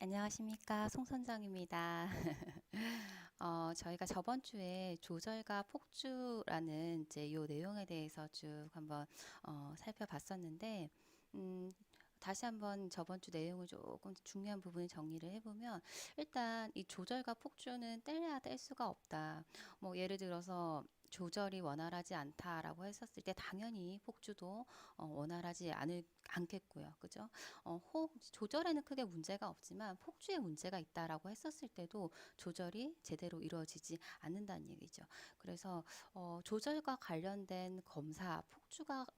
안녕하십니까. 송선정입니다. 저희가 저번 주에 조절과 폭주라는 이제 요 내용에 대해서 쭉 한번 살펴봤었는데, 음, 다시 한번 저번 주 내용을 조금 중요한 부분을 정리를 해보면, 일단 이 조절과 폭주는 뗄래야 뗄 수가 없다. 뭐 예를 들어서 조절이 원활하지 않다라고 했었을 때 당연히 폭주도 원활하지 않겠고요. 그죠? 조절에는 크게 문제가 없지만 폭주에 문제가 있다라고 했었을 때도 조절이 제대로 이루어지지 않는다는 얘기죠. 그래서 조절과 관련된 검사,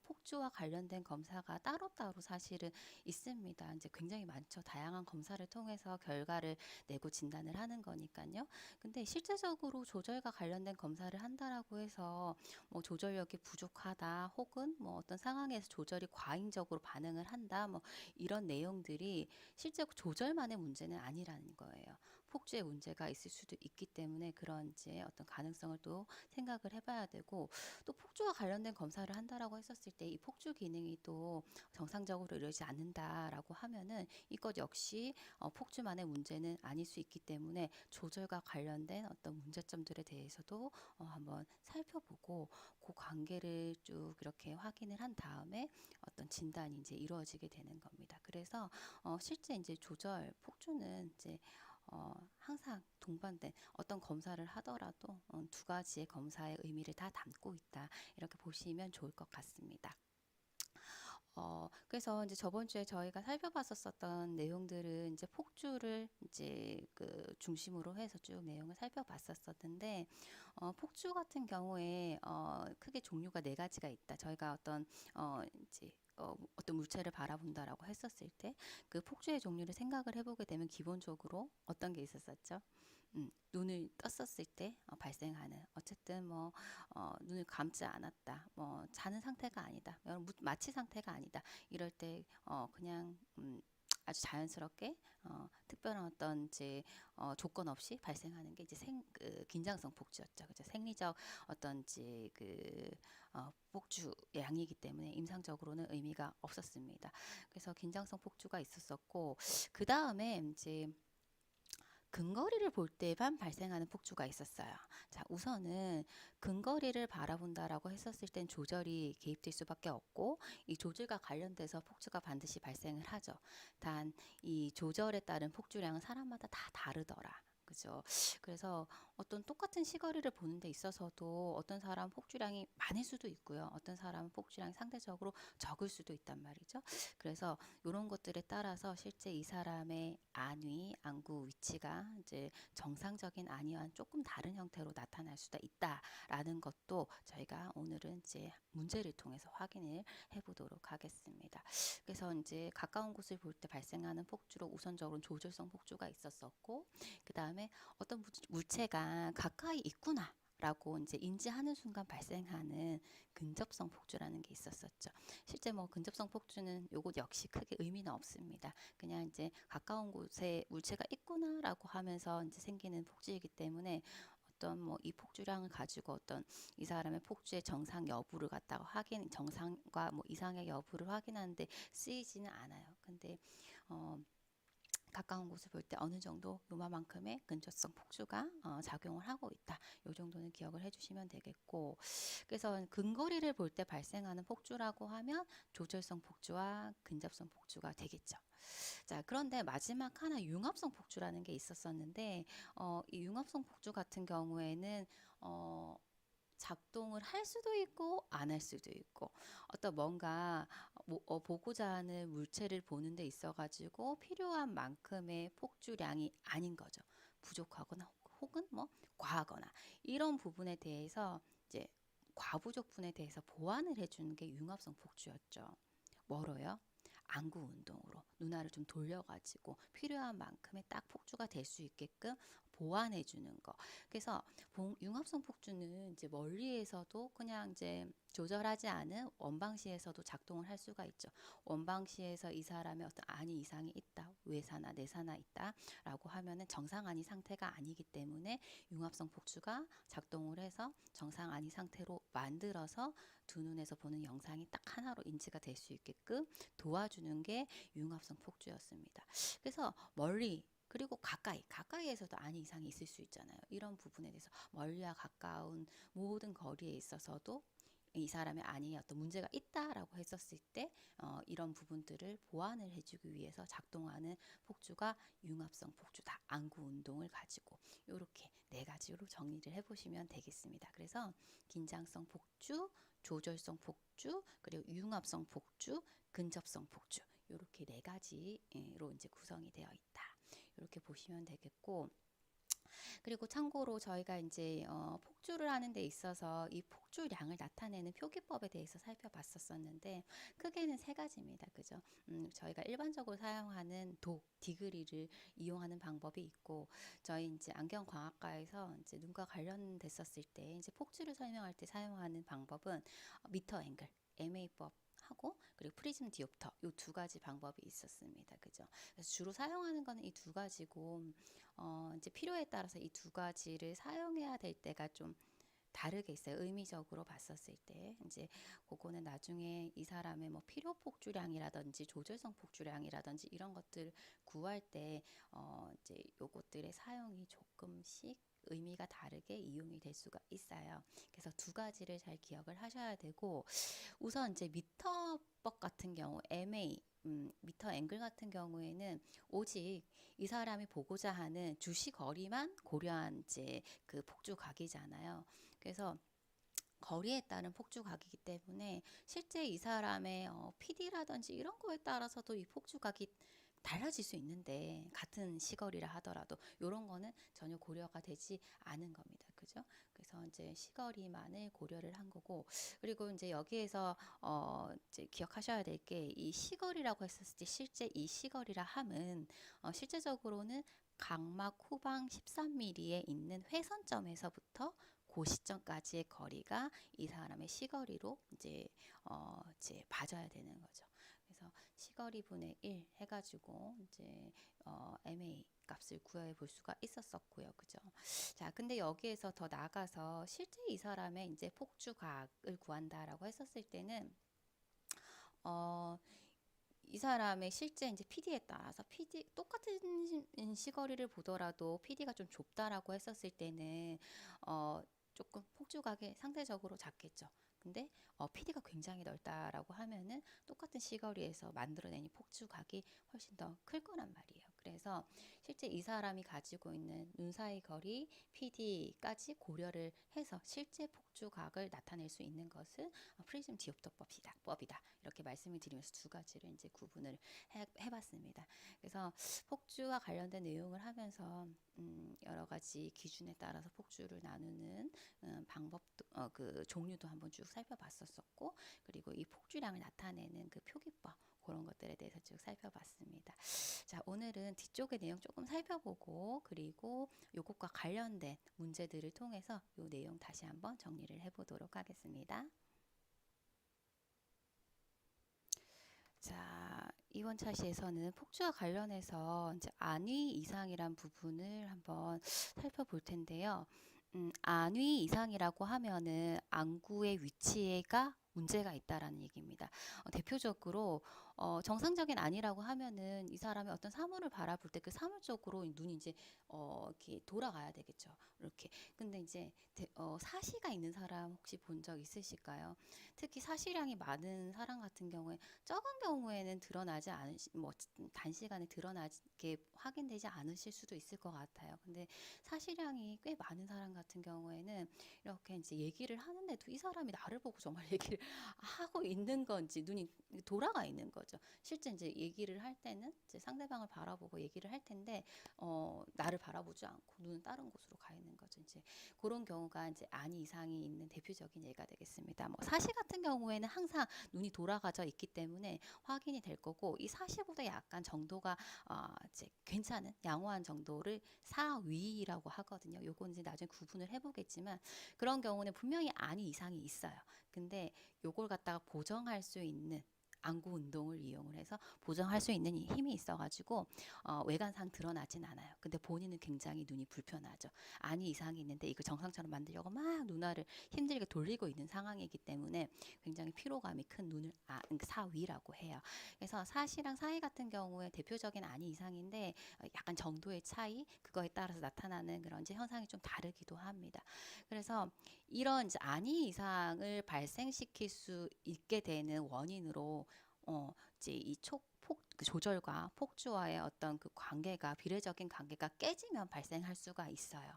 폭주와 관련된 검사가 따로따로 사실은 있습니다. 이제 굉장히 많죠. 다양한 검사를 통해서 결과를 내고 진단을 하는 거니까요. 근데 실제적으로 조절과 관련된 검사를 한다라고 해서 뭐 조절력이 부족하다 혹은 뭐 어떤 상황에서 조절이 과잉적으로 반응을 한다 뭐 이런 내용들이 실제 조절만의 문제는 아니라는 거예요. 폭주의 문제가 있을 수도 있기 때문에 그런 이제 어떤 가능성을 또 생각을 해봐야 되고, 또 폭주와 관련된 검사를 한다라고 했었을 때 이 폭주 기능이 또 정상적으로 이루어지지 않는다라고 하면은 이것 역시 폭주만의 문제는 아닐 수 있기 때문에 조절과 관련된 어떤 문제점들에 대해서도 한번 살펴보고 그 관계를 쭉 이렇게 확인을 한 다음에 어떤 진단이 이제 이루어지게 되는 겁니다. 그래서 실제 이제 조절, 폭주는 이제 항상 동반된 어떤 검사를 하더라도 두 가지의 검사의 의미를 다 담고 있다. 이렇게 보시면 좋을 것 같습니다. 그래서 이제 저번 주에 저희가 살펴봤었던 내용들은 이제 폭주를 이제 그 중심으로 해서 쭉 내용을 살펴봤었었는데, 폭주 같은 경우에, 크게 종류가 네 가지가 있다. 저희가 이제, 어떤 물체를 바라본다라고 했었을 때, 그 폭주의 종류를 생각을 해보게 되면 기본적으로 어떤 게 있었었죠? 눈을 떴었을 때 발생하는 어쨌든 뭐 눈을 감지 않았다 뭐 자는 상태가 아니다 마취 상태가 아니다 이럴 때 그냥 아주 자연스럽게 특별한 어떤 이제 조건 없이 발생하는 게 이제 긴장성 폭주였죠. 그죠? 생리적 어떤 이제 폭주 양이기 때문에 임상적으로는 의미가 없었습니다. 그래서 긴장성 폭주가 있었었고, 그 다음에 이제 근거리를 볼 때만 발생하는 폭주가 있었어요. 자, 우선은 근거리를 바라본다라고 했었을 땐 조절이 개입될 수밖에 없고, 이 조절과 관련돼서 폭주가 반드시 발생을 하죠. 단, 이 조절에 따른 폭주량은 사람마다 다 다르더라. 그죠? 그래서 어떤 똑같은 시거리를 보는 데 있어서도 어떤 사람 폭주량이 많을 수도 있고요. 어떤 사람은 폭주량이 상대적으로 적을 수도 있단 말이죠. 그래서 이런 것들에 따라서 실제 이 사람의 안구 위치가 이제 정상적인 안위와는 조금 다른 형태로 나타날 수도 있다라는 것도 저희가 오늘은 이제 문제를 통해서 확인을 해보도록 하겠습니다. 그래서 이제 가까운 곳을 볼 때 발생하는 폭주로 우선적으로 조절성 폭주가 있었었고, 그 다음에 어떤 물체가 가까이 있구나. 라고 이제 인지하는 순간 발생하는 근접성 폭주라는 게 있었었죠. 실제 뭐 근접성 폭주는 요것 역시 크게 의미는 없습니다. 그냥 이제 가까운 곳에 물체가 있구나라고 하면서 이제 생기는 폭주이기 때문에 어떤 뭐 이 폭주량을 가지고 어떤 이 사람의 폭주의 정상 여부를 갖다가 정상과 뭐 이상의 여부를 확인하는데 쓰이지는 않아요. 근데 가까운 곳을 볼 때 어느 정도 요만큼의 근접성 폭주가 작용을 하고 있다. 요 정도는 기억을 해주시면 되겠고, 그래서 근거리를 볼 때 발생하는 폭주라고 하면 조절성 폭주와 근접성 폭주가 되겠죠. 자, 그런데 마지막 하나 융합성 폭주라는 게 있었었는데, 이 융합성 폭주 같은 경우에는 작동을 할 수도 있고 안 할 수도 있고, 어떤 뭔가 보고자 하는 물체를 보는 데 있어 가지고 필요한 만큼의 폭주량이 아닌 거죠. 부족하거나 혹은 뭐 과하거나 이런 부분에 대해서 이제 과부족분에 대해서 보완을 해주는 게 융합성 폭주였죠. 뭐로요? 안구 운동으로 눈알을 좀 돌려가지고 필요한 만큼의 딱 폭주가 될 수 있게끔 보완해 주는 거. 그래서 융합성 폭주는 이제 멀리에서도 그냥 이제 조절하지 않은 원방시에서도 작동을 할 수가 있죠. 원방시에서 이 사람의 어떤 안이 이상이 있다, 외사나 내사나 있다라고 하면은 정상 안이 상태가 아니기 때문에 융합성 폭주가 작동을 해서 정상 안이 상태로 만들어서 두 눈에서 보는 영상이 딱 하나로 인지가 될 수 있게끔 도와주는 게 융합성 폭주였습니다. 그래서 멀리 그리고 가까이에서도 안이 이상이 있을 수 있잖아요. 이런 부분에 대해서 멀리와 가까운 모든 거리에 있어서도 이 사람의 안이 어떤 문제가 있다라고 했었을 때 이런 부분들을 보완을 해주기 위해서 작동하는 폭주가 융합성 폭주다. 안구 운동을 가지고 이렇게 네 가지로 정리를 해보시면 되겠습니다. 그래서 긴장성 폭주, 조절성 폭주, 그리고 융합성 폭주, 근접성 폭주 이렇게 네 가지로 이제 구성이 되어 있다. 이렇게 보시면 되겠고, 그리고 참고로 저희가 이제 폭주를 하는 데 있어서 이 폭주량을 나타내는 표기법에 대해서 살펴봤었는데 크게는 세 가지입니다. 그죠? 저희가 일반적으로 사용하는 디그리를 이용하는 방법이 있고, 저희 이제 안경광학과에서 이제 눈과 관련됐었을 때 이제 폭주를 설명할 때 사용하는 방법은 미터 앵글, MA법 하고 그리고 프리즘 디옵터 이 두 가지 방법이 있었습니다. 그죠? 그래서 주로 사용하는 거는 이 두 가지고 이제 필요에 따라서 이 두 가지를 사용해야 될 때가 좀 다르게 있어요. 의미적으로 봤었을 때 이제 그거는 나중에 이 사람의 뭐 필요 폭주량이라든지 조절성 폭주량이라든지 이런 것들 구할 때 이제 요것들의 사용이 조금씩 의미가 다르게 이용이 될 수가 있어요. 그래서 두 가지를 잘 기억을 하셔야 되고, 우선 이제 미터법 같은 경우 MA 미터 앵글 같은 경우에는 오직 이 사람이 보고자 하는 주시 거리만 고려한 이제 그 폭주각이잖아요. 그래서 거리에 따른 폭주각이기 때문에 실제 이 사람의 PD라든지 이런 거에 따라서도 이 폭주각이 달라질 수 있는데, 같은 시거리라 하더라도 이런 거는 전혀 고려가 되지 않은 겁니다. 그죠? 그래서 이제 시거리만을 고려를 한 거고, 그리고 이제 여기에서 이제 기억하셔야 될 게 이 시거리라고 했었을 때 실제 이 시거리라 함은 실제적으로는 각막 후방 13mm에 있는 회선점에서부터 그 시점까지의 거리가 이 사람의 시거리로 이제 봐줘야 되는 거죠. 그래서 시거리 분의 1 해가지고 이제 MA 값을 구해 볼 수가 있었었고요. 그죠? 자, 근데 여기에서 더 나아가서 실제 이 사람의 이제 폭주각을 구한다라고 했었을 때는 이 사람의 실제 이제 PD에 따라서 똑같은 시거리를 보더라도 PD가 좀 좁다라고 했었을 때는 조금 폭주각이 상대적으로 작겠죠. 근데 PD가 굉장히 넓다라고 하면은 똑같은 시거리에서 만들어내는 폭주각이 훨씬 더 클 거란 말이에요. 그래서 실제 이 사람이 가지고 있는 눈 사이 거리, PD까지 고려를 해서 실제 폭주각을 나타낼 수 있는 것은 프리즘 디옵터법이다. 이렇게 말씀을 드리면서 두 가지를 이제 구분을 해봤습니다. 그래서 폭주와 관련된 내용을 하면서 여러 가지 기준에 따라서 폭주를 나누는 방법도 그 종류도 한번 쭉 살펴봤었고, 그리고 이 폭주량을 나타내는 그 표기법 그런 것들에 대해서 쭉 살펴봤습니다. 자, 오늘은 뒤쪽의 내용 조금 살펴보고 그리고 요것과 관련된 문제들을 통해서 요 내용 다시 한번 정리를 해보도록 하겠습니다. 자, 이번 차시에서는 폭주와 관련해서 이제 안위 이상이란 부분을 한번 살펴볼 텐데요. 안위 이상이라고 하면은 안구의 위치가 문제가 있다라는 얘기입니다. 대표적으로 정상적인 안이라고 하면은 이 사람이 어떤 사물을 바라볼 때 그 사물 쪽으로 눈이 이제 이렇게 돌아가야 되겠죠. 이렇게. 근데 이제 사시가 있는 사람 혹시 본 적 있으실까요? 특히 사시량이 많은 사람 같은 경우에 적은 경우에는 드러나지 않으시 뭐 단시간에 드러나게 확인되지 않으실 수도 있을 것 같아요. 근데 사시량이 꽤 많은 사람 같은 경우에는 이렇게 이제 얘기를 하는데도 이 사람이 나를 보고 정말 얘기를 하고 있는 건지 눈이 돌아가 있는 거죠. 실제 이제 얘기를 할 때는 이제 상대방을 바라보고 얘기를 할 텐데 나를 바라보지 않고 눈은 다른 곳으로 가 있는 거죠. 이제 그런 경우가 이제 안이 이상이 있는 대표적인 예가 되겠습니다. 뭐 사시 같은 경우에는 항상 눈이 돌아가져 있기 때문에 확인이 될 거고, 이 사시보다 약간 정도가 이제 괜찮은 양호한 정도를 사위라고 하거든요. 요건 이제 나중에 구분을 해보겠지만 그런 경우는 분명히 안이 이상이 있어요. 근데 요걸 갖다가 보정할 수 있는 안구 운동을 이용을 해서 보정할 수 있는 힘이 있어가지고 외관상 드러나진 않아요. 근데 본인은 굉장히 눈이 불편하죠. 안이 이상이 있는데 이걸 정상처럼 만들려고 막 눈알을 힘들게 돌리고 있는 상황이기 때문에 굉장히 피로감이 큰 눈을 사위라고 해요. 그래서 사시랑 사위 같은 경우에 대표적인 안이 이상인데 약간 정도의 차이 그거에 따라서 나타나는 그런 이제 현상이 좀 다르기도 합니다. 그래서 이런 이제 안이 이상을 발생시킬 수 있게 되는 원인으로 이제 이 그 조절과 폭주와의 어떤 그 관계가 비례적인 관계가 깨지면 발생할 수가 있어요.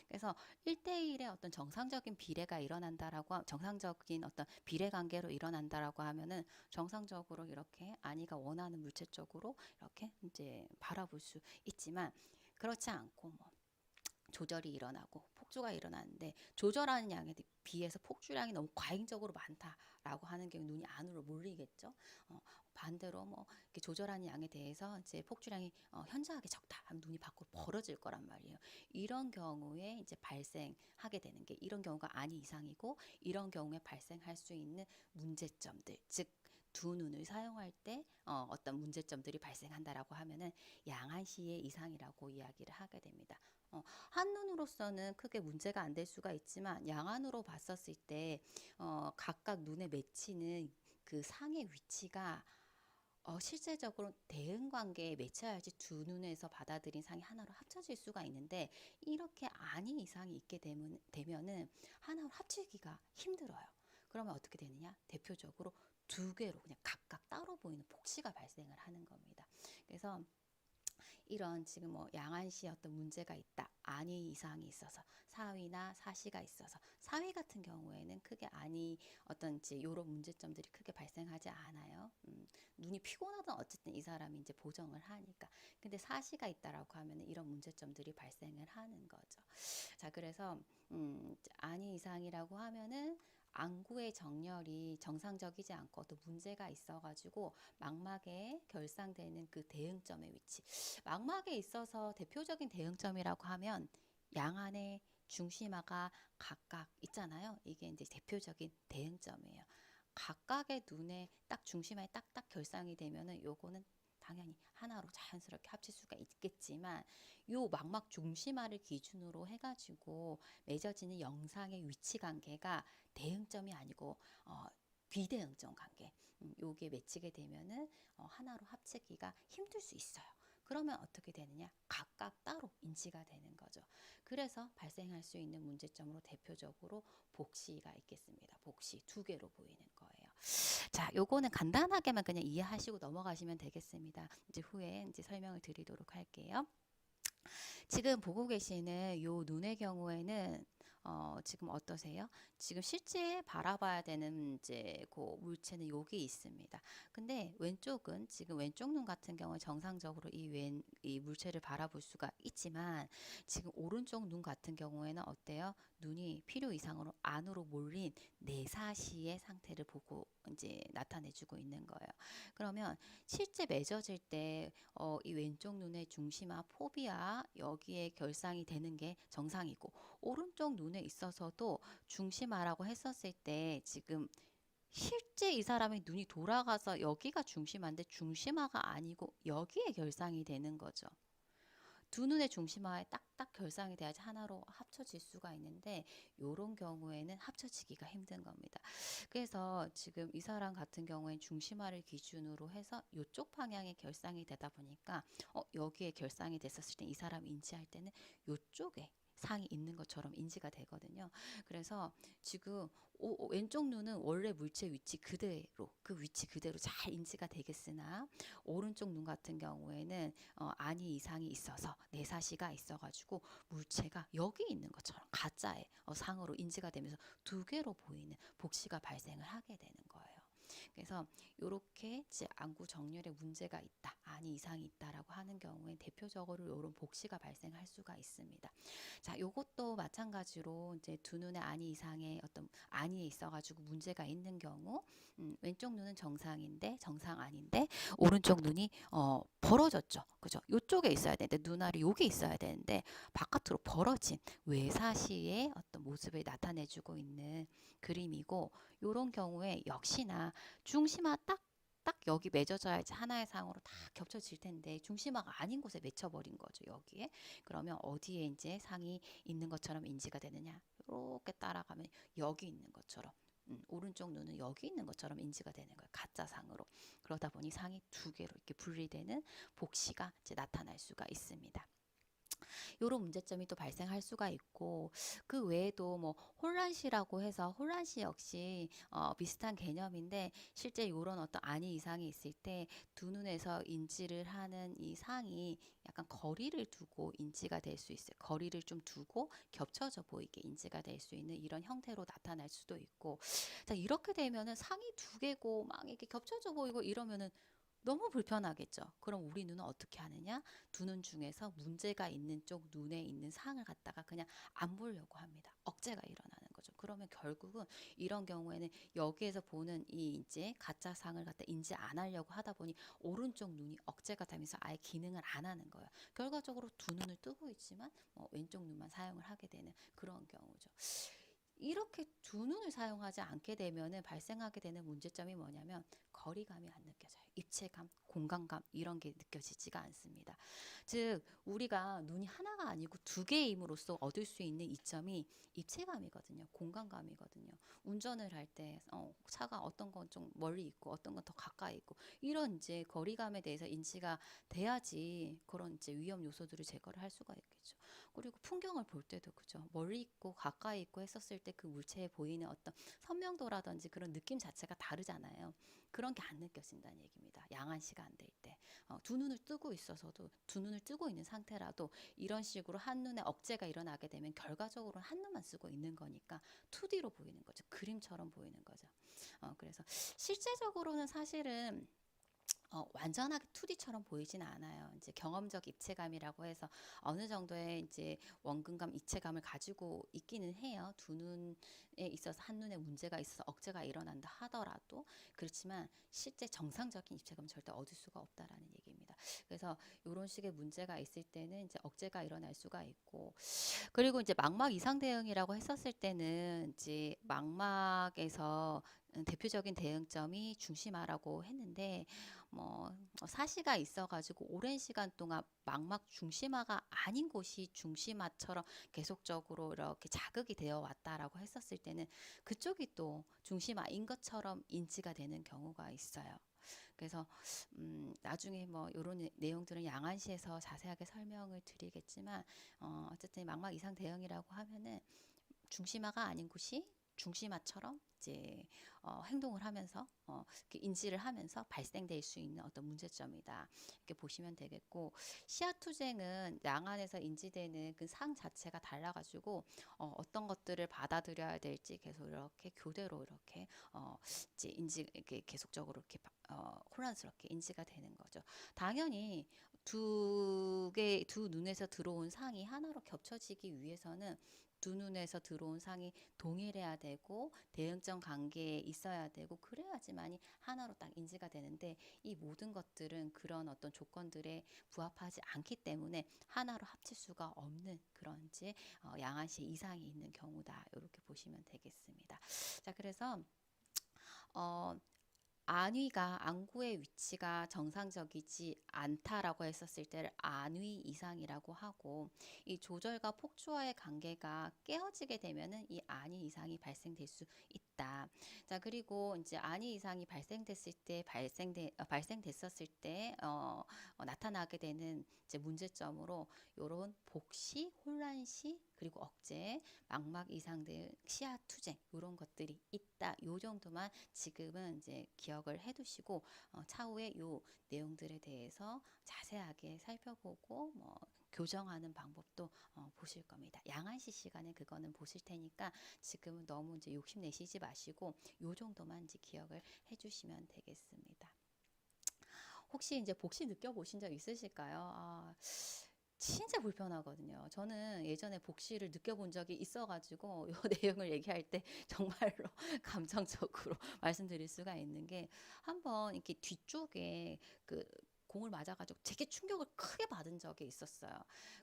그래서 1대1의 어떤 정상적인 비례가 일어난다라고 정상적인 어떤 비례 관계로 일어난다라고 하면은 정상적으로 이렇게 안이가 원하는 물체 쪽으로 이렇게 이제 바라볼 수 있지만 그렇지 않고 뭐 조절이 일어나고 폭주가 일어나는데 조절하는 양에 비해서 폭주량이 너무 과잉적으로 많다라고 하는 경우 눈이 안으로 몰리겠죠. 반대로 뭐 이렇게 조절하는 양에 대해서 이제 폭주량이 현저하게 적다 하면 눈이 밖으로 벌어질 거란 말이에요. 이런 경우에 이제 발생하게 되는 게 이런 경우가 안이 이상이고 이런 경우에 발생할 수 있는 문제점들 즉 두 눈을 사용할 때 어떤 문제점들이 발생한다라고 하면은 양안시의 이상이라고 이야기를 하게 됩니다. 한눈으로서는 크게 문제가 안 될 수가 있지만 양안으로 봤었을 때 각각 눈에 맺히는 그 상의 위치가 실제적으로 대응 관계에 맺혀야지 두 눈에서 받아들인 상이 하나로 합쳐질 수가 있는데 이렇게 안이 이상이 있게 되면은 하나로 합치기가 힘들어요. 그러면 어떻게 되느냐? 대표적으로 두 개로 그냥 각각 따로 보이는 폭시가 발생을 하는 겁니다. 그래서 이런 지금 뭐 양안시에 어떤 문제가 있다. 안이 이상이 있어서 사위나 사시가 있어서 사위 같은 경우에는 크게 안이 어떤 이제 이런 문제점들이 크게 발생하지 않아요. 눈이 피곤하든 어쨌든 이 사람이 이제 보정을 하니까. 근데 사시가 있다라고 하면 이런 문제점들이 발생을 하는 거죠. 자, 그래서 안이 이상이라고 하면은 안구의 정렬이 정상적이지 않고 또 문제가 있어가지고 망막에 결상되는 그 대응점의 위치. 망막에 있어서 대표적인 대응점이라고 하면 양안의 중심화가 각각 있잖아요. 이게 이제 대표적인 대응점이에요. 각각의 눈에 딱 중심화에 딱딱 결상이 되면은 요거는 당연히 하나로 자연스럽게 합칠 수가 있겠지만 요 망막 중심화를 기준으로 해가지고 맺어지는 영상의 위치 관계가 대응점이 아니고 비대응점 관계 요게 맺히게 되면은 하나로 합치기가 힘들 수 있어요. 그러면 어떻게 되느냐? 각각 따로 인지가 되는 거죠. 그래서 발생할 수 있는 문제점으로 대표적으로 복시가 있겠습니다. 복시 두 개로 보이는 거예요. 자, 요거는 간단하게만 그냥 이해하시고 넘어가시면 되겠습니다. 이제 후에 이제 설명을 드리도록 할게요. 지금 보고 계시는 요 눈의 경우에는 지금 어떠세요? 지금 실제 바라봐야 되는 이제 그 물체는 여기 있습니다. 근데 왼쪽은 지금 왼쪽 눈 같은 경우에 정상적으로 이 물체를 바라볼 수가 있지만 지금 오른쪽 눈 같은 경우에는 어때요? 눈이 필요 이상으로 안으로 몰린 내사시의 상태를 보고 이제 나타내주고 있는 거예요. 그러면 실제 맺어질 때 이 왼쪽 눈의 중심화 포비아 여기에 결상이 되는 게 정상이고 오른쪽 눈에 있어서도 중심화라고 했었을 때 지금 실제 이 사람의 눈이 돌아가서 여기가 중심화인데 중심화가 아니고 여기에 결상이 되는 거죠. 두 눈의 중심화에 딱딱 결상이 돼야지 하나로 합쳐질 수가 있는데 이런 경우에는 합쳐지기가 힘든 겁니다. 그래서 지금 이 사람 같은 경우에는 중심화를 기준으로 해서 이쪽 방향에 결상이 되다 보니까 여기에 결상이 됐었을 때 이 사람 인지할 때는 이쪽에 상이 있는 것처럼 인지가 되거든요. 그래서 지금 왼쪽 눈은 원래 물체 위치 그대로 그 위치 그대로 잘 인지가 되겠으나 오른쪽 눈 같은 경우에는 안이 이상이 있어서 내사시가 있어가지고 물체가 여기 있는 것처럼 가짜의 상으로 인지가 되면서 두 개로 보이는 복시가 발생을 하게 되는 거예요. 그래서 이렇게 안구 정렬에 문제가 있다, 안이 이상이 있다라고 하는 경우에 대표적으로 이런 복시가 발생할 수가 있습니다. 자, 이것도 마찬가지로 이제 두 눈의 안이 이상의 어떤 안이 있어가지고 문제가 있는 경우, 왼쪽 눈은 정상인데 정상 아닌데 오른쪽 눈이 벌어졌죠. 그죠? 이쪽에 있어야 되는데 눈알이 여기 있어야 되는데 바깥으로 벌어진 외사시의 어떤 모습을 나타내주고 있는 그림이고 이런 경우에 역시나 중심화 딱 딱 여기 맺어져야지 하나의 상으로 다 겹쳐질 텐데 중심화가 아닌 곳에 맺혀버린 거죠. 여기에. 그러면 어디에 이제 상이 있는 것처럼 인지가 되느냐? 이렇게 따라가면 여기 있는 것처럼. 오른쪽 눈은 여기 있는 것처럼 인지가 되는 거예요. 가짜 상으로. 그러다 보니 상이 두 개로 이렇게 분리되는 복시가 이제 나타날 수가 있습니다. 요런 문제점이 또 발생할 수가 있고, 그 외에도 뭐 혼란시라고 해서, 혼란시 역시 비슷한 개념인데, 실제 요런 어떤 안위 이상이 있을 때 두 눈에서 인지를 하는 이 상이 약간 거리를 두고 인지가 될 수 있어요. 거리를 좀 두고 겹쳐져 보이게 인지가 될 수 있는 이런 형태로 나타날 수도 있고, 자, 이렇게 되면은 상이 두 개고 막 이렇게 겹쳐져 보이고 이러면은 너무 불편하겠죠. 그럼 우리 눈은 어떻게 하느냐? 두 눈 중에서 문제가 있는 쪽 눈에 있는 상을 갖다가 그냥 안 보려고 합니다. 억제가 일어나는 거죠. 그러면 결국은 이런 경우에는 여기에서 보는 이 이제 가짜 상을 갖다 인지 안 하려고 하다 보니 오른쪽 눈이 억제가 되면서 아예 기능을 안 하는 거예요. 결과적으로 두 눈을 뜨고 있지만 왼쪽 눈만 사용을 하게 되는 그런 경우죠. 이렇게 두 눈을 사용하지 않게 되면은 발생하게 되는 문제점이 뭐냐면 거리감이 안 느껴져요. 입체감, 공간감 이런 게 느껴지지가 않습니다. 즉 우리가 눈이 하나가 아니고 두 개임으로써 얻을 수 있는 이점이 입체감이거든요. 공간감이거든요. 운전을 할 때 차가 어떤 건 좀 멀리 있고 어떤 건 더 가까이 있고 이런 이제 거리감에 대해서 인지가 돼야지 그런 이제 위험 요소들을 제거를 할 수가 있겠죠. 그리고 풍경을 볼 때도 그죠. 멀리 있고 가까이 있고 했었을 때 그 물체에 보이는 어떤 선명도라든지 그런 느낌 자체가 다르잖아요. 그런 게 안 느껴진다는 얘기입니다. 양안시가 안 될 때. 두 눈을 뜨고 있어서도 두 눈을 뜨고 있는 상태라도 이런 식으로 한눈에 억제가 일어나게 되면 결과적으로는 한눈만 쓰고 있는 거니까 2D로 보이는 거죠. 그림처럼 보이는 거죠. 그래서 실제적으로는 사실은 완전하게 2D처럼 보이진 않아요. 이제 경험적 입체감이라고 해서 어느 정도의 이제 원근감, 입체감을 가지고 있기는 해요. 두 눈에 있어서 한 눈에 문제가 있어서 억제가 일어난다 하더라도 그렇지만 실제 정상적인 입체감은 절대 얻을 수가 없다라는 얘기입니다. 그래서 이런 식의 문제가 있을 때는 이제 억제가 일어날 수가 있고 그리고 이제 망막 이상 대응이라고 했었을 때는 이제 망막에서 대표적인 대응점이 중심화라고 했는데 뭐 사시가 있어가지고 오랜 시간 동안 망막 중심화가 아닌 곳이 중심화처럼 계속적으로 이렇게 자극이 되어 왔다라고 했었을 때는 그쪽이 또 중심화인 것처럼 인지가 되는 경우가 있어요. 그래서 나중에 뭐 이런 내용들은 양안시에서 자세하게 설명을 드리겠지만 어쨌든 망막 이상 대응이라고 하면은 중심화가 아닌 곳이 중심화처럼 이제 행동을 하면서 이렇게 인지를 하면서 발생될 수 있는 어떤 문제점이다 이렇게 보시면 되겠고 시야투쟁은 양안에서 인지되는 그 상 자체가 달라가지고 어떤 것들을 받아들여야 될지 계속 이렇게 교대로 이렇게 이제 인지 이렇게 계속적으로 이렇게 혼란스럽게 인지가 되는 거죠. 당연히 두 눈에서 들어온 상이 하나로 겹쳐지기 위해서는 두 눈에서 들어온 상이 동일해야 되고 대응점 관계에 있어야 되고 그래야지만이 하나로 딱 인지가 되는데 이 모든 것들은 그런 어떤 조건들에 부합하지 않기 때문에 하나로 합칠 수가 없는 그런 이제 양아시 이상이 있는 경우다 이렇게 보시면 되겠습니다. 자 그래서 어, 안구의 위치가 정상적이지 않다라고 했었을 때를 안위 이상이라고 하고 이 조절과 폭주와의 관계가 깨어지게 되면은 이 안위 이상이 발생될 수 있다. 자, 그리고 이제 안위 이상이 발생됐었을 때 나타나게 되는 이제 문제점으로 요런 복시, 혼란시, 그리고 억제, 망막 이상 등 시야 투쟁 요런 것들이 있다. 요 정도만 지금은 이제 기억을 해두시고 차후에 요 내용들에 대해서 자세하게 살펴보고 뭐 교정하는 방법도 보실 겁니다. 양안시 시간에 그거는 보실 테니까 지금은 너무 이제 욕심내시지 마시고 요 정도만 이제 기억을 해주시면 되겠습니다. 혹시 이제 복시 느껴보신 적 있으실까요? 진짜 불편하거든요. 저는 예전에 복시를 느껴본 적이 있어가지고 이 내용을 얘기할 때 정말로 감정적으로 말씀드릴 수가 있는 게 한번 이렇게 뒤쪽에 그 공을 맞아가지고 되게 충격을 크게 받은 적이 있었어요.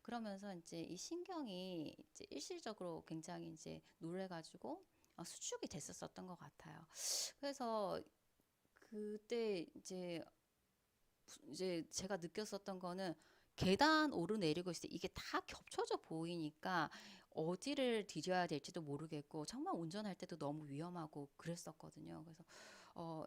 그러면서 이제 이 신경이 이제 일시적으로 굉장히 이제 놀래가지고 수축이 됐었던 것 같아요. 그래서 그때 이제 제가 느꼈었던 거는 계단 오르내리고 있을 때 이게 다 겹쳐져 보이니까 어디를 디뎌야 될지도 모르겠고 정말 운전할 때도 너무 위험하고 그랬었거든요. 그래서 어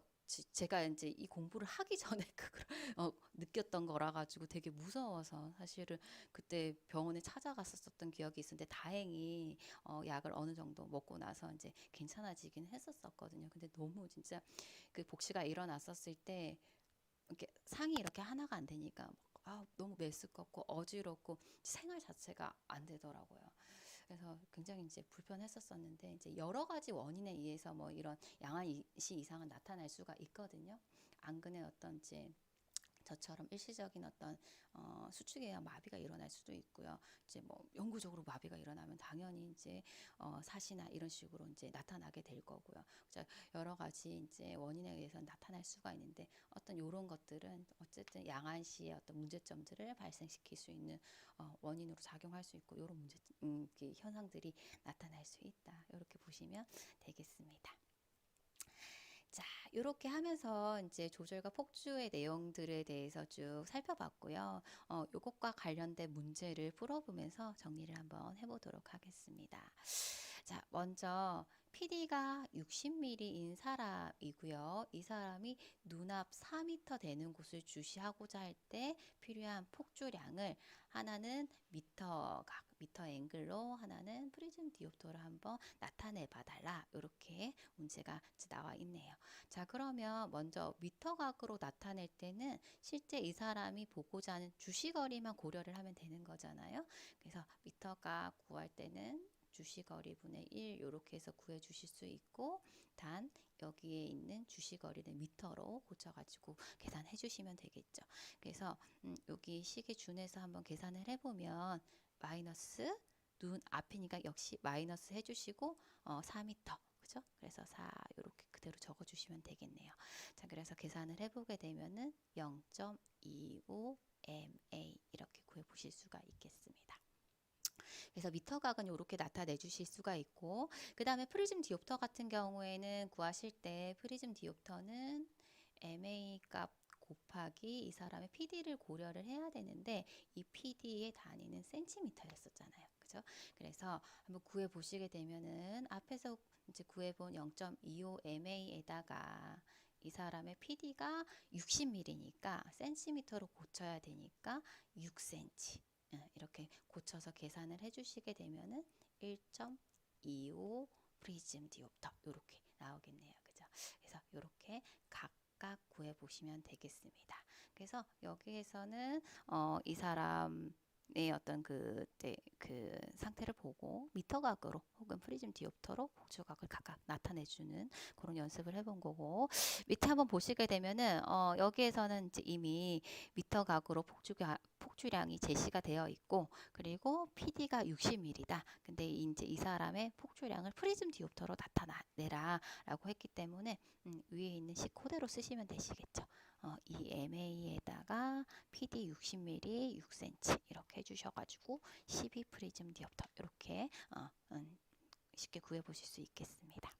제가 이제 이 공부를 하기 전에 그걸 느꼈던 거라 가지고 되게 무서워서 사실은 그때 병원에 찾아갔었던 기억이 있는데 다행히 약을 어느 정도 먹고 나서 이제 괜찮아지긴 했었었거든요. 근데 너무 진짜 그 복시가 일어났었을 때 이렇게 상이 이렇게 하나가 안 되니까 너무 메스껍고 어지럽고 생활 자체가 안 되더라고요. 그래서 굉장히 이제 불편했었었는데 이제 여러 가지 원인에 의해서 뭐 이런 양아시 이상은 나타날 수가 있거든요. 안근의 어떤 이제 저처럼 일시적인 어떤 수축에 마비가 일어날 수도 있고요. 이제 뭐 영구적으로 마비가 일어나면 당연히 이제 사시나 이런 식으로 이제 나타나게 될 거고요. 그래서 여러 가지 이제 원인에 의해서 나타날 수가 있는데 어떤 이런 것들은 어쨌든 양아시의 어떤 문제점들을 발생시킬 수 있는 원인으로 작용할 수 있고 이런 이렇게 현상들이 나타날 수 있다. 이렇게 보시면 되겠습니다. 자, 이렇게 하면서 이제 조절과 폭주의 내용들에 대해서 쭉 살펴봤고요. 요것과 관련된 문제를 풀어보면서 정리를 한번 해보도록 하겠습니다. 자, 먼저 PD가 60mm인 사람이고요. 이 사람이 눈앞 4m 되는 곳을 주시하고자 할 때 필요한 폭주량을 하나는 미터 앵글로 하나는 프리즘 디옵터로 한번 나타내 봐달라. 이렇게 문제가 나와 있네요. 자, 그러면 먼저 미터각으로 나타낼 때는 실제 이 사람이 보고자 하는 주시거리만 고려를 하면 되는 거잖아요. 그래서 미터각 구할 때는 주시거리 분의 1 이렇게 해서 구해 주실 수 있고 단 여기에 있는 주시거리는 미터로 고쳐가지고 계산해 주시면 되겠죠. 그래서 여기 식에 준해서 한번 계산을 해보면 마이너스 눈 앞이니까 역시 마이너스 해주시고 4m 그죠? 그래서 4 이렇게 그대로 적어주시면 되겠네요. 자, 그래서 계산을 해보게 되면은 0.25 MA 이렇게 구해보실 수가 있겠습니다. 그래서 미터각은 이렇게 나타내 주실 수가 있고 그 다음에 프리즘 디옵터 같은 경우에는 구하실 때 프리즘 디옵터는 MA 값 곱하기 이 사람의 PD를 고려를 해야 되는데 이 PD의 단위는 센티미터였었잖아요. 그죠? 그래서 한번 구해 보시게 되면은 앞에서 이제 구해본 0.25MA에다가 이 사람의 PD가 60mm니까 센티미터로 고쳐야 되니까 6cm 이렇게 고쳐서 계산을 해주시게 되면은 1.25 프리즘 디옵터 이렇게 나오겠네요. 그죠? 그래서 이렇게 각각 구해 보시면 되겠습니다. 그래서 여기에서는 이 사람의 어떤 그 상태를 보고 미터각으로 혹은 프리즘 디옵터로 폭주각을 각각 나타내주는 그런 연습을 해본 거고 밑에 한번 보시게 되면은 여기에서는 이제 이미 미터각으로 폭주량이 제시가 되어 있고 그리고 PD가 60mm다. 근데 이제 이 사람의 폭주량을 프리즘 디옵터로 나타내라 라고 했기 때문에 위에 있는 식 그대로 쓰시면 되시겠죠. 이 MA에다가 PD 60mm 6cm 이렇게 해주셔가지고 12 프리즘 디옵터 이렇게 쉽게 구해보실 수 있겠습니다.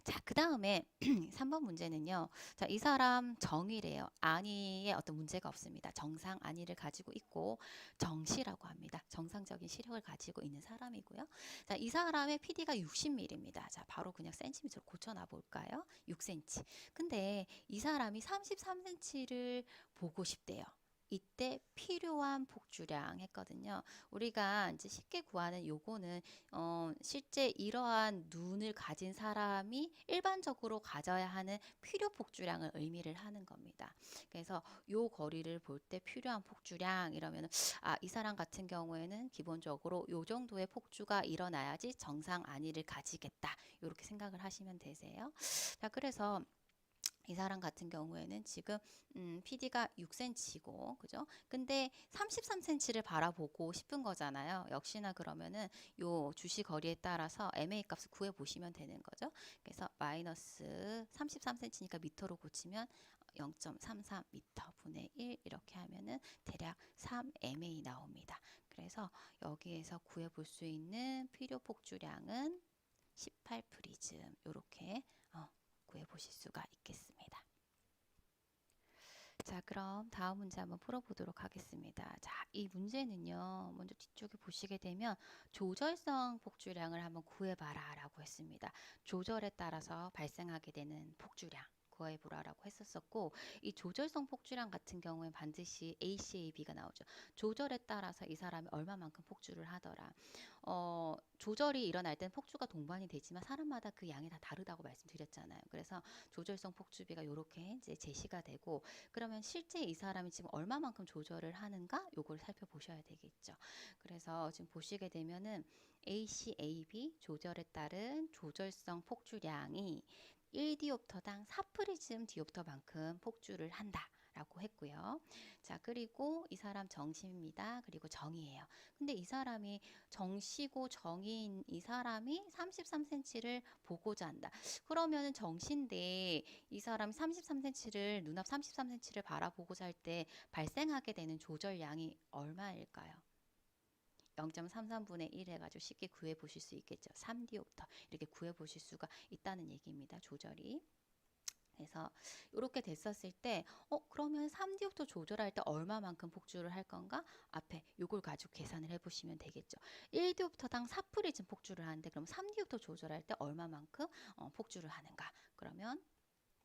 자, 그 다음에 3번 문제는요. 자, 이 사람 정의래요. 안위에 어떤 문제가 없습니다. 정상 안위를 가지고 있고 정시라고 합니다. 정상적인 시력을 가지고 있는 사람이고요. 자, 이 사람의 PD가 60mm입니다. 자, 바로 그냥 센티미터로 고쳐놔 볼까요? 6cm. 근데 이 사람이 33cm를 보고 싶대요. 이때 필요한 폭주량 했거든요. 우리가 이제 쉽게 구하는 요거는 실제 이러한 눈을 가진 사람이 일반적으로 가져야 하는 필요 폭주량을 의미를 하는 겁니다. 그래서 요 거리를 볼 때 필요한 폭주량 이러면 이 사람 같은 경우에는 기본적으로 요 정도의 폭주가 일어나야지 정상 안위를 가지겠다. 이렇게 생각을 하시면 되세요. 자, 그래서 이 사람 같은 경우에는 지금 PD가 6cm고 그죠? 근데 33cm를 바라보고 싶은 거잖아요. 역시나 그러면은 요 주시 거리에 따라서 MA 값을 구해 보시면 되는 거죠. 그래서 마이너스 33cm니까 미터로 고치면 0.33m 분의 1 이렇게 하면은 대략 3MA 나옵니다. 그래서 여기에서 구해 볼 수 있는 필요 폭주량은 18 프리즘 이렇게 구해 보실 수가 있겠습니다. 자, 그럼 다음 문제 한번 풀어보도록 하겠습니다. 자, 이 문제는요, 먼저 뒤쪽에 보시게 되면 조절성 폭주량을 한번 구해봐라 라고 했습니다. 조절에 따라서 발생하게 되는 폭주량 구해보라라고 했었었고, 이 조절성 폭주량 같은 경우에 반드시 ACAB가 나오죠. 조절에 따라서 이 사람이 얼마만큼 폭주를 하더라. 조절이 일어날 때는 폭주가 동반이 되지만 사람마다 그 양이 다 다르다고 말씀드렸잖아요. 그래서 조절성 폭주비가 이렇게 이제 제시가 되고, 그러면 실제 이 사람이 지금 얼마만큼 조절을 하는가 요걸 살펴보셔야 되겠죠. 그래서 지금 보시게 되면은 ACAB 조절에 따른 조절성 폭주량이 1디옵터당 4프리즘 디옵터만큼 폭주를 한다. 라고 했고요. 자, 그리고 이 사람 정시입니다. 그리고 정이에요. 근데 이 사람이 정시고 정인 이 사람이 33cm를 보고자 한다. 그러면은 정시인데 이 사람이 33cm를 눈앞 33cm를 바라보고자 할 때 발생하게 되는 조절량이 얼마일까요? 0.33분의 1 해가지고 쉽게 구해 보실 수 있겠죠. 3디옵터 이렇게 구해 보실 수가 있다는 얘기입니다. 조절이. 그래서 이렇게 됐었을 때 그러면 3디옵터 조절할 때 얼마만큼 폭주를 할 건가? 앞에 요걸 가지고 계산을 해보시면 되겠죠. 1디옵터당 4프리즘 폭주를 하는데 그럼 3디옵터 조절할 때 얼마만큼 폭주를 하는가? 그러면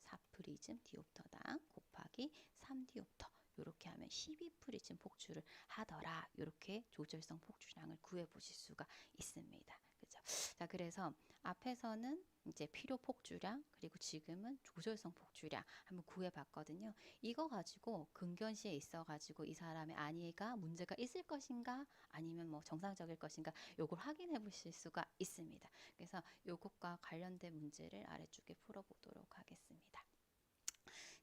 4프리즘 디옵터당 곱하기 3디옵터 이렇게 하면 12프리즘 폭주를 하더라. 이렇게 조절성 폭주량을 구해 보실 수가 있습니다. 그죠? 자, 그래서 앞에서는 이제 필요 폭주량 그리고 지금은 조절성 폭주량 한번 구해 봤거든요. 이거 가지고 근견시에 있어 가지고 이 사람의 안위가 문제가 있을 것인가 아니면 뭐 정상적일 것인가 요걸 확인해 보실 수가 있습니다. 그래서 요것과 관련된 문제를 아래쪽에 풀어 보도록 하겠습니다.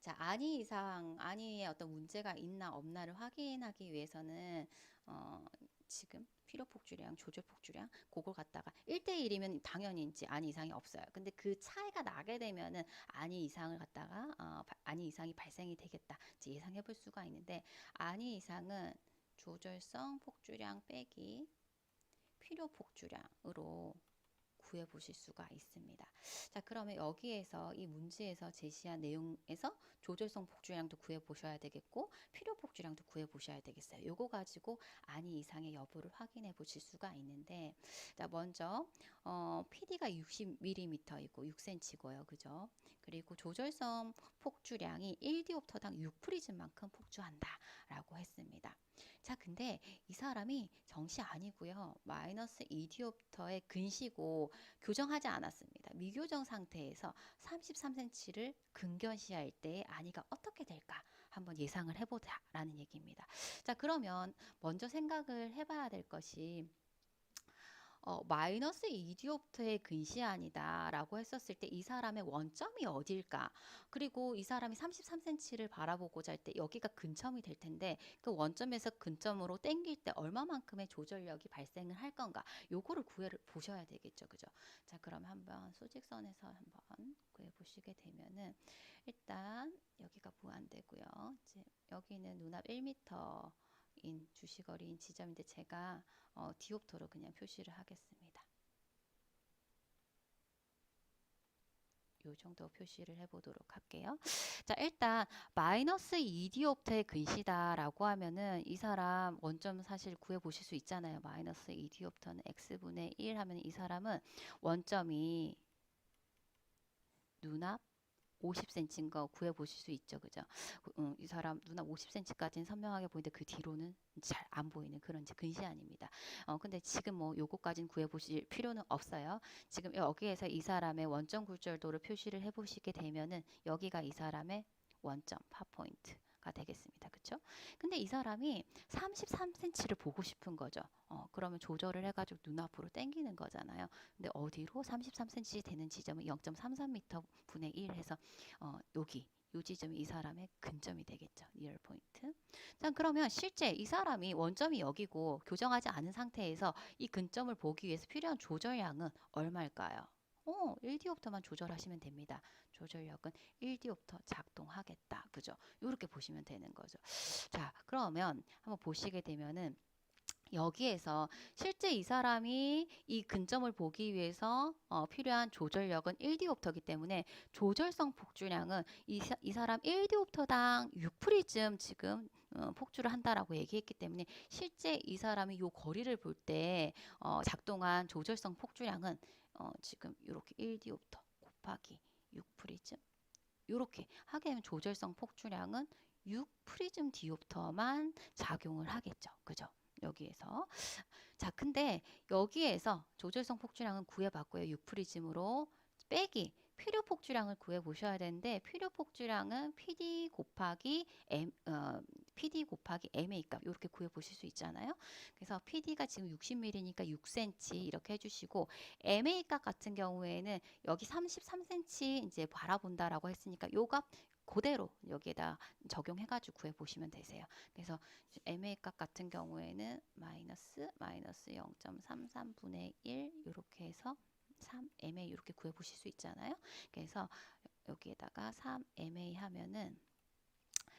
자, 안위에 어떤 문제가 있나 없나를 확인하기 위해서는 지금 필요 폭주량, 조절 폭주량 그걸 갖다가 1대1이면 당연히 이제 안위 이상이 없어요. 근데 그 차이가 나게 되면은 안위 이상을 갖다가 안위 이상이 발생이 되겠다. 이제 예상해 볼 수가 있는데 안위 이상은 조절성 폭주량 빼기 필요 폭주량으로 구해 보실 수가 있습니다. 자, 그러면 여기에서 이 문제에서 제시한 내용에서 조절성 폭주량도 구해 보셔야 되겠고 필요 폭주량도 구해 보셔야 되겠어요. 요거 가지고 안위 이상의 여부를 확인해 보실 수가 있는데 자, 먼저 PD가 60mm이고 6cm고요. 그죠? 그리고 조절성 폭주량이 1디옵터당 6프리즘만큼 폭주한다 라고 했습니다. 자, 근데 이 사람이 정시 아니고요. 마이너스 2디옵터의 근시고 교정하지 않았습니다. 미교정 상태에서 33cm를 근견시할 때 안위가 어떻게 될까? 한번 예상을 해보자라는 얘기입니다. 자, 그러면 먼저 생각을 해봐야 될 것이 마이너스 2디옵터의 근시안이다 라고 했었을 때 이 사람의 원점이 어딜까? 그리고 이 사람이 33cm를 바라보고자 할 때 여기가 근점이 될 텐데 그 원점에서 근점으로 땡길 때 얼마만큼의 조절력이 발생을 할 건가? 요거를 보셔야 되겠죠. 그죠? 자, 그럼 한번 수직선에서 한번 구해 보시게 되면은 일단 여기가 무한대고요. 이제 여기는 눈앞 1m인 주시거리인 지점인데 제가 디옵터로 그냥 표시를 하겠습니다. 요 정도 표시를 해보도록 할게요. 자, 일단 마이너스 2디옵터의 근시다라고 하면은 이 사람 원점 사실 구해보실 수 있잖아요. 마이너스 2디옵터는 x분의 1 하면 이 사람은 원점이 눈앞 50cm인 거 구해보실 수 있죠. 그죠? 이 사람 눈앞 50cm까지는 선명하게 보이는데 그 뒤로는 잘 안 보이는 그런 이제 근시안입니다. 근데 지금 뭐 요거까지는 구해보실 필요는 없어요. 지금 여기에서 이 사람의 원점 굴절도를 표시를 해보시게 되면은 여기가 이 사람의 원점 파포인트가 되겠습니다. 그쵸? 근데 이 사람이 33cm를 보고 싶은 거죠. 그러면 조절을 해가지고 눈앞으로 당기는 거잖아요. 근데 어디로 33cm 되는 지점은 0.33m 분의 1 해서 여기 요 지점이 이 사람의 근점이 되겠죠. 리얼 포인트. 자, 그러면 실제 이 사람이 원점이 여기고 교정하지 않은 상태에서 이 근점을 보기 위해서 필요한 조절량은 얼마일까요? 1디옵터만 조절하시면 됩니다. 조절력은 1디옵터 작동하겠다. 그죠? 이렇게 보시면 되는 거죠. 자, 그러면 한번 보시게 되면은 여기에서 실제 이 사람이 이 근점을 보기 위해서 필요한 조절력은 1디옵터이기 때문에 조절성 폭주량은 이 사람 1디옵터당 6프리즘 지금 폭주를 한다라고 얘기했기 때문에 실제 이 사람이 요 거리를 볼 때 작동한 조절성 폭주량은 지금 이렇게 1디옵터 곱하기 6프리즘 이렇게 하게 되면 조절성 폭주량은 6프리즘 디옵터만 작용을 하겠죠. 그죠? 여기에서. 자, 근데 여기에서 조절성 폭주량은 구해봤고요. 6프리즘으로 빼기 필요 폭주량을 구해 보셔야 되는데 필요 폭주량은 PD 곱하기 MA 값 이렇게 구해 보실 수 있잖아요. 그래서 PD가 지금 60ml니까 6cm 이렇게 해주시고 MA 값 같은 경우에는 여기 33cm 이제 바라본다라고 했으니까 요 값 그대로 여기에다 적용해가지고 구해 보시면 되세요. 그래서 MA 값 같은 경우에는 마이너스 0.33분의 1 이렇게 해서 3MA 이렇게 구해 보실 수 있잖아요. 그래서 여기에다가 3MA 하면은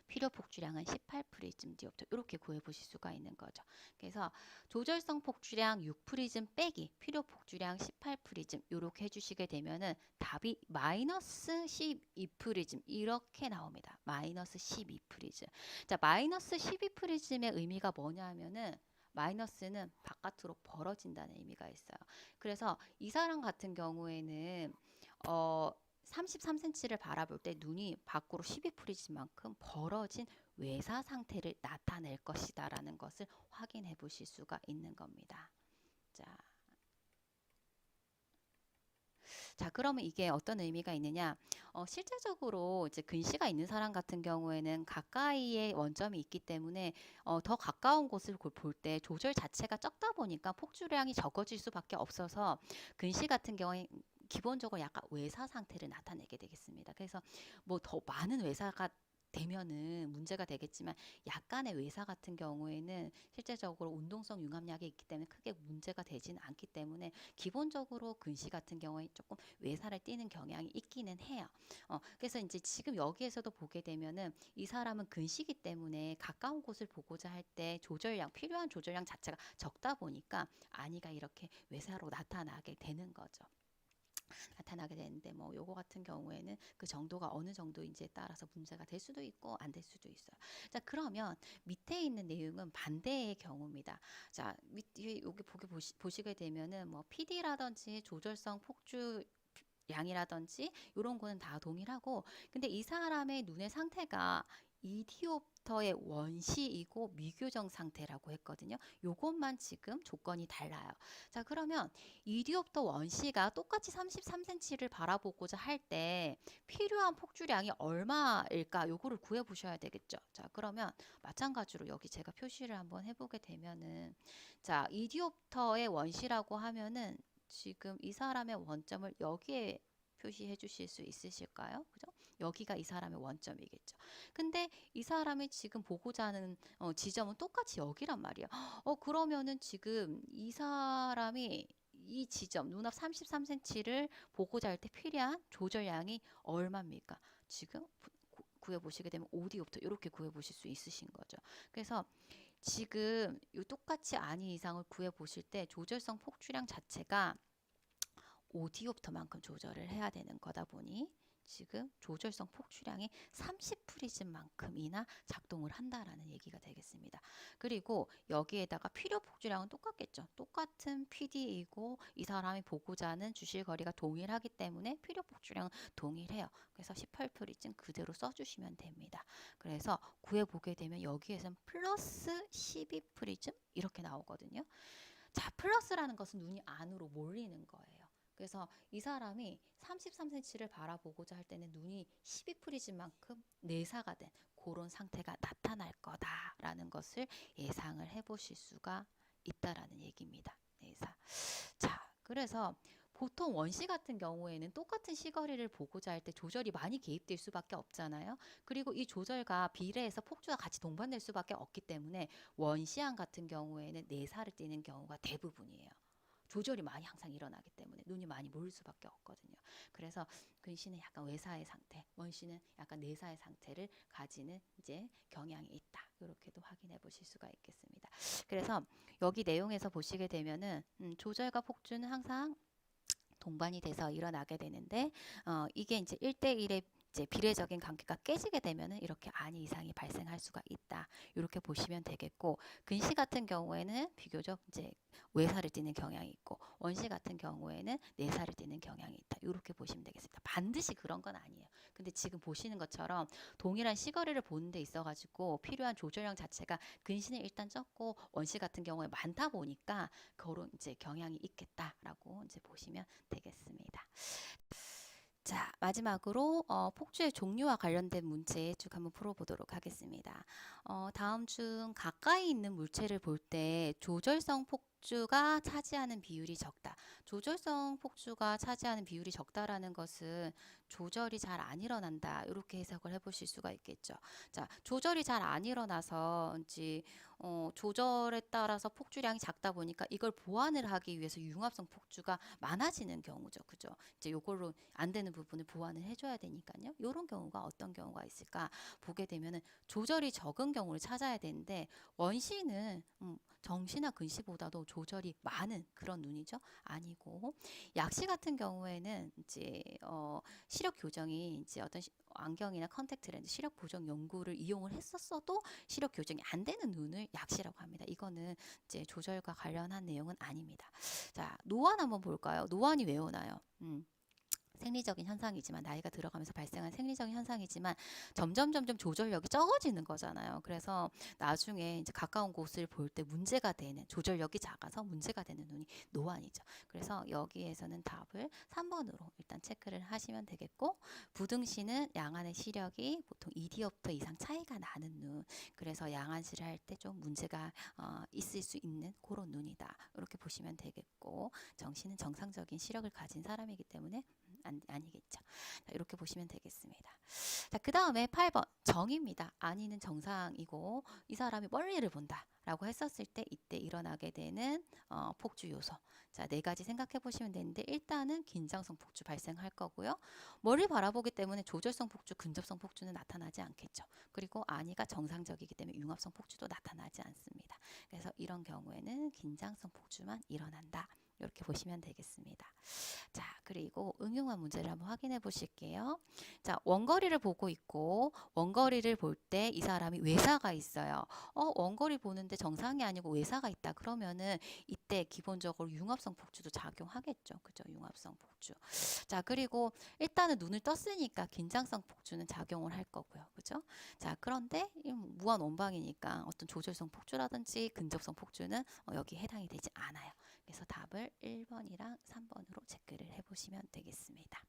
필요 폭주량은 18프리즘 디옵터 이렇게 구해 보실 수가 있는 거죠. 그래서 조절성 폭주량 6프리즘 빼기 필요 폭주량 18프리즘 이렇게 해주시게 되면은 답이 마이너스 12프리즘 이렇게 나옵니다. 마이너스 12프리즘. 자, 마이너스 12프리즘의 의미가 뭐냐 하면은 마이너스는 바깥으로 벌어진다는 의미가 있어요. 그래서 이 사람 같은 경우에는 33cm를 바라볼 때 눈이 밖으로 12프리즘만큼 벌어진 외사 상태를 나타낼 것이다 라는 것을 확인해 보실 수가 있는 겁니다. 자, 그러면 이게 어떤 의미가 있느냐? 실제적으로 이제 근시가 있는 사람 같은 경우에는 가까이에 원점이 있기 때문에 더 가까운 곳을 볼 때 조절 자체가 적다 보니까 폭주량이 적어질 수밖에 없어서 근시 같은 경우에 기본적으로 약간 외사 상태를 나타내게 되겠습니다. 그래서 뭐 더 많은 외사가 되면은 문제가 되겠지만 약간의 외사 같은 경우에는 실제적으로 운동성 융합약이 있기 때문에 크게 문제가 되지는 않기 때문에 기본적으로 근시 같은 경우에 조금 외사를 띠는 경향이 있기는 해요. 그래서 이제 지금 여기에서도 보게 되면은 이 사람은 근시기 때문에 가까운 곳을 보고자 할 때 조절량, 필요한 조절량 자체가 적다 보니까 안이가 이렇게 외사로 나타나게 되는 거죠. 나타나게 되는데 뭐 요거 같은 경우에는 그 정도가 어느 정도인지에 따라서 문제가 될 수도 있고 안 될 수도 있어요. 자, 그러면 밑에 있는 내용은 반대의 경우입니다. 자, 밑에 여기 보시게 되면은 뭐 PD라든지 조절성 폭주 양이라든지 이런 거는 다 동일하고 근데 이 사람의 눈의 상태가 이디옵터의 원시이고 미교정 상태라고 했거든요. 요것만 지금 조건이 달라요. 자, 그러면 이디옵터 원시가 똑같이 33cm를 바라보고자 할 때 필요한 폭주량이 얼마일까? 요거를 구해 보셔야 되겠죠. 자, 그러면 마찬가지로 여기 제가 표시를 한번 해보게 되면은 자, 이디옵터의 원시라고 하면은 지금 이 사람의 원점을 여기에 표시해 주실 수 있으실까요? 그죠? 여기가 이 사람의 원점이겠죠. 근데 이 사람이 지금 보고자 하는 지점은 똑같이 여기란 말이에요. 그러면은 지금 이 사람이 이 지점 눈앞 33cm를 보고자 할 때 필요한 조절량이 얼마입니까? 지금 구해 보시게 되면 5디옵터 이렇게 구해 보실 수 있으신 거죠. 그래서 지금 이 똑같이 아닌 이상을 구해 보실 때 조절성 폭주량 자체가 5디옵터만큼 조절을 해야 되는 거다 보니 지금 조절성 폭주량이 30프리즘만큼이나 작동을 한다라는 얘기가 되겠습니다. 그리고 여기에다가 필요 폭주량은 똑같겠죠. 똑같은 PD이고 이 사람이 보고자 하는 주실 거리가 동일하기 때문에 필요 폭주량은 동일해요. 그래서 18프리즘 그대로 써주시면 됩니다. 그래서 구해보게 되면 여기에서는 플러스 12프리즘 이렇게 나오거든요. 자, 플러스라는 것은 눈이 안으로 몰리는 거예요. 그래서 이 사람이 33cm를 바라보고자 할 때는 눈이 12프리즘만큼 내사가 된 그런 상태가 나타날 거다라는 것을 예상을 해보실 수가 있다라는 얘기입니다. 내사. 자, 그래서 보통 원시 같은 경우에는 똑같은 시거리를 보고자 할 때 조절이 많이 개입될 수밖에 없잖아요. 그리고 이 조절과 비례해서 폭주가 같이 동반될 수밖에 없기 때문에 원시암 같은 경우에는 내사를 띠는 경우가 대부분이에요. 조절이 많이 항상 일어나기 때문에 눈이 많이 몰릴 수밖에 없거든요. 그래서 근시는 약간 외사의 상태, 원시는 약간 내사의 상태를 가지는 이제 경향이 있다. 이렇게도 확인해 보실 수가 있겠습니다. 그래서 여기 내용에서 보시게 되면은 조절과 폭주는 항상 동반이 돼서 일어나게 되는데 이게 이제 1대1의 이제 비례적인 관계가 깨지게 되면은 이렇게 안이 이상이 발생할 수가 있다. 이렇게 보시면 되겠고 근시 같은 경우에는 비교적 이제 외사를 띠는 경향이 있고 원시 같은 경우에는 내사를 띠는 경향이 있다. 이렇게 보시면 되겠습니다. 반드시 그런 건 아니에요. 근데 지금 보시는 것처럼 동일한 시거리를 보는 데 있어가지고 필요한 조절량 자체가 근시는 일단 적고 원시 같은 경우에 많다 보니까 그런 이제 경향이 있겠다라고 이제 보시면 되겠습니다. 자, 마지막으로 폭주의 종류와 관련된 문제 쭉 한번 풀어보도록 하겠습니다. 다음 중 가까이 있는 물체를 볼 때 조절성 폭주가 차지하는 비율이 적다. 조절성 폭주가 차지하는 비율이 적다라는 것은 조절이 잘 안 일어난다. 이렇게 해석을 해보실 수가 있겠죠. 자, 조절이 잘 안 일어나서 이제 조절에 따라서 폭주량이 작다 보니까 이걸 보완을 하기 위해서 융합성 폭주가 많아지는 경우죠. 그죠? 이제 요걸로 안 되는 부분을 보완을 해줘야 되니까요. 이런 경우가 어떤 경우가 있을까 보게 되면은 조절이 적은 경우를 찾아야 되는데 원시는 정시나 근시보다도 조절이 많은 그런 눈이죠. 아니고 약시 같은 경우에는 이제 시력 교정이 이제 어떤 안경이나 컨택트 렌즈 시력 보정 연구를 이용을 했었어도 시력 교정이 안 되는 눈을 약시라고 합니다. 이거는 이제 조절과 관련한 내용은 아닙니다. 자, 노안 한번 볼까요? 노안이 왜 오나요? 생리적인 현상이지만 나이가 들어가면서 발생한 생리적인 현상이지만 점점 조절력이 적어지는 거잖아요. 그래서 나중에 이제 가까운 곳을 볼 때 문제가 되는 조절력이 작아서 문제가 되는 눈이 노안이죠. 그래서 여기에서는 답을 3번으로 일단 체크를 하시면 되겠고 부등시는 양안의 시력이 보통 2디옵터 이상 차이가 나는 눈. 그래서 양안시를 할 때 좀 문제가 있을 수 있는 그런 눈이다. 이렇게 보시면 되겠고 정시는 정상적인 시력을 가진 사람이기 때문에 아니겠죠. 자, 이렇게 보시면 되겠습니다. 자, 그 다음에 8번 정입니다. 아니는 정상이고 이 사람이 멀리를 본다 라고 했었을 때 이때 일어나게 되는 폭주 요소. 자, 네 가지 생각해 보시면 되는데 일단은 긴장성 폭주 발생할 거고요. 멀리 바라보기 때문에 조절성 폭주, 근접성 폭주는 나타나지 않겠죠. 그리고 아니가 정상적이기 때문에 융합성 폭주도 나타나지 않습니다. 그래서 이런 경우에는 긴장성 폭주만 일어난다. 이렇게 보시면 되겠습니다. 자, 그리고 응용한 문제를 한번 확인해 보실게요. 자, 원거리를 보고 있고 원거리를 볼 때 이 사람이 외사가 있어요. 원거리 보는데 정상이 아니고 외사가 있다. 그러면은 이때 기본적으로 융합성 폭주도 작용하겠죠. 그죠? 융합성 폭주. 자, 그리고 일단은 눈을 떴으니까 긴장성 폭주는 작용을 할 거고요. 그죠? 자, 그런데 무한 원방이니까 어떤 조절성 폭주라든지 근접성 폭주는 여기 해당이 되지 않아요. 그래서 답을 1번이랑 3번으로 체크를 해보시면 되겠습니다.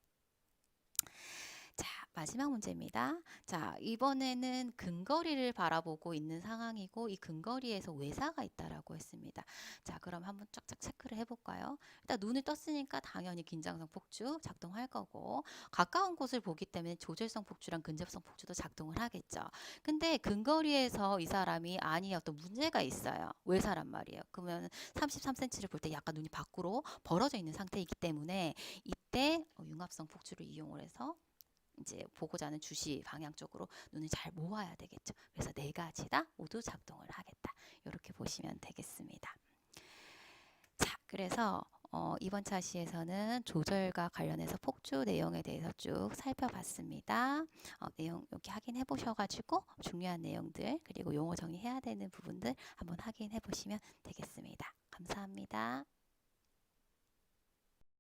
자, 마지막 문제입니다. 자, 이번에는 근거리를 바라보고 있는 상황이고 이 근거리에서 외사가 있다라고 했습니다. 자, 그럼 한번 쫙쫙 체크를 해볼까요? 일단 눈을 떴으니까 당연히 긴장성 폭주 작동할 거고 가까운 곳을 보기 때문에 조절성 폭주랑 근접성 폭주도 작동을 하겠죠. 근데 근거리에서 이 사람이 아니 어떤 문제가 있어요. 외사란 말이에요. 그러면 33cm를 볼 때 약간 눈이 밖으로 벌어져 있는 상태이기 때문에 이때 융합성 폭주를 이용을 해서 이제 보고자 하는 주시 방향 쪽으로 눈을 잘 모아야 되겠죠. 그래서 네 가지 다 모두 작동을 하겠다. 이렇게 보시면 되겠습니다. 자, 그래서 이번 차시에서는 조절과 관련해서 폭주 내용에 대해서 쭉 살펴봤습니다. 내용 여기 확인해 보셔가지고 중요한 내용들 그리고 용어 정리해야 되는 부분들 한번 확인해 보시면 되겠습니다. 감사합니다.